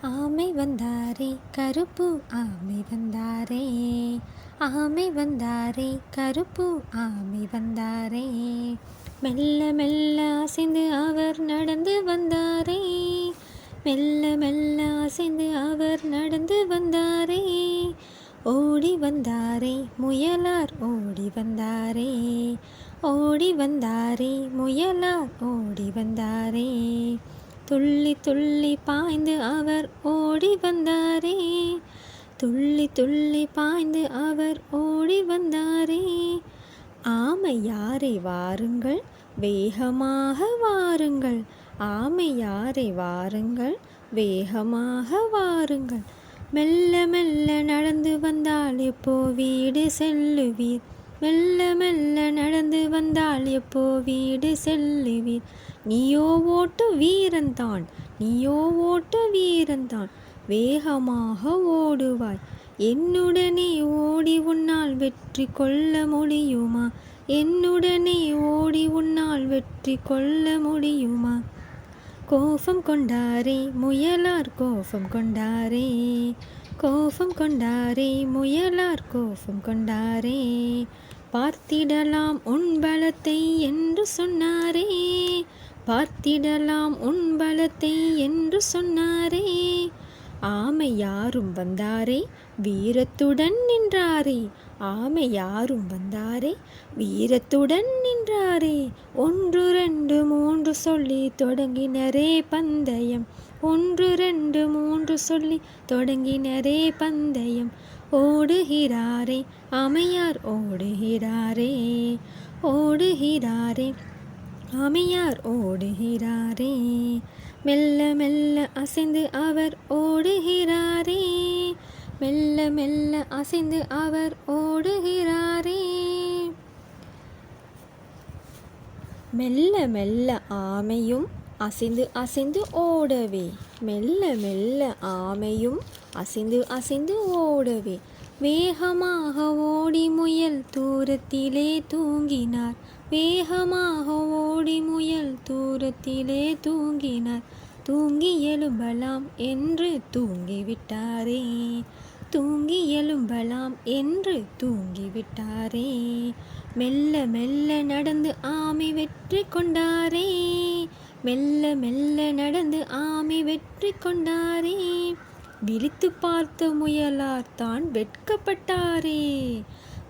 ஆமை வந்தாரே கருப்பு ஆமை வந்தாரே, ஆமை வந்தாரே கருப்பு ஆமை வந்தாரே, மெல்ல மெல்ல அசைந்து அவர் நடந்து வந்தாரே, மெல்ல மெல்ல அசைந்து அவர் நடந்து வந்தாரே, ஓடி வந்தாரே முயலார் ஓடி வந்தாரே, ஓடி வந்தாரே முயலார் ஓடி வந்தாரே, துள்ளி துள்ளி பாய்ந்து அவர் ஓடி வந்தாரே, துள்ளி துள்ளி பாய்ந்து அவர் ஓடி வந்தாரே, ஆமையாரை வாருங்கள் வேகமாக வாருங்கள், ஆமையாரை வாருங்கள் வேகமாக வாருங்கள், மெல்ல மெல்ல நடந்து வந்தால் எப்போ வீடு செல்லுவீர், மெல்ல மெல்ல நடந்து வந்தால் எப்போ வீடு செல்லுவீர், நீயோ ஓட்டு வீரன்தான், நீயோ ஓட்டு வீரன்தான், வேகமாக ஓடுவாய், என்னுடனே ஓடி உன்னால் வெற்றி கொள்ள முடியுமா, என்னுடனே ஓடி உன்னால் வெற்றி கொள்ள முடியுமா, கோபம் கொண்டாரே முயலார் கோபம் கொண்டாரே, கோபம் கொண்டாரே முயலார் கோபம் கொண்டாரே, பார்த்திடலாம் உன் பலத்தை என்று சொன்னாரே, பார்த்திடலாம் உன் பலத்தை என்று சொன்னாரே, ஆமை யாரும் வந்தாரே வீரத்துடன் நின்றாரே, ஆமை யாரும் வந்தாரே வீரத்துடன் நின்றாரே, 1 2 3 சொல்லி தொடங்கினரே பந்தயம், 1 2 3 சொல்லி தொடங்கினரே பந்தயம், ஓடுகிறாரே ஆமையார் ஓடுகிறாரே, ஓடுகிறாரே ஆமையார் ஓடுகிறாரே, மெல்ல மெல்ல அசைந்து அவர் ஓடுகிறாரே, மெல்ல மெல்ல அசைந்து அவர் ஓடுகிறாரே, மெல்ல மெல்ல ஆமையும் அசைந்து அசைந்து ஓடவே, மெல்ல மெல்ல ஆமையும் அசைந்து அசைந்து ஓடவே, வேகமாக ஓடி முயல் தூரத்திலே தூங்கினார், வேகமாக ஓடி முயல் தூரத்திலே தூங்கினார், தூங்கி எழும்பலாம் என்று தூங்கிவிட்டாரே, தூங்கி எழும்பலாம் என்று தூங்கிவிட்டாரே, மெல்ல மெல்ல நடந்து ஆமை வெற்றி கொண்டாரே, மெல்ல மெல்ல நடந்து ஆமை வெற்றி கொண்டாரே, விழித்து பார்த்த முயலார் தான் வெட்கப்பட்டாரே,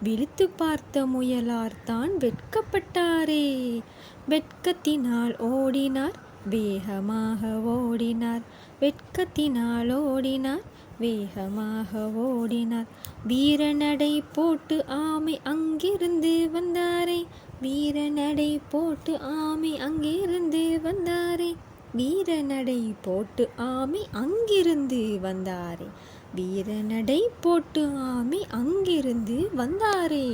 விழித்து பார்த்த முயலார் தான் வெட்கப்பட்டாரே, வெட்கத்தினால் ஓடினார் வேகமாக ஓடினார், வெட்கத்தினால் ஓடினார் வேகமாக ஓடினார், வீரநடை போட்டு ஆமை அங்கிருந்து வந்தாரே, வீரநடை போட்டு ஆமை அங்கிருந்து வந்தாரே, வீரநடை போட்டு ஆமை அங்கிருந்து வந்தாரே, வீரநடை போட்டு ஆமை அங்கிருந்து வந்தாரே.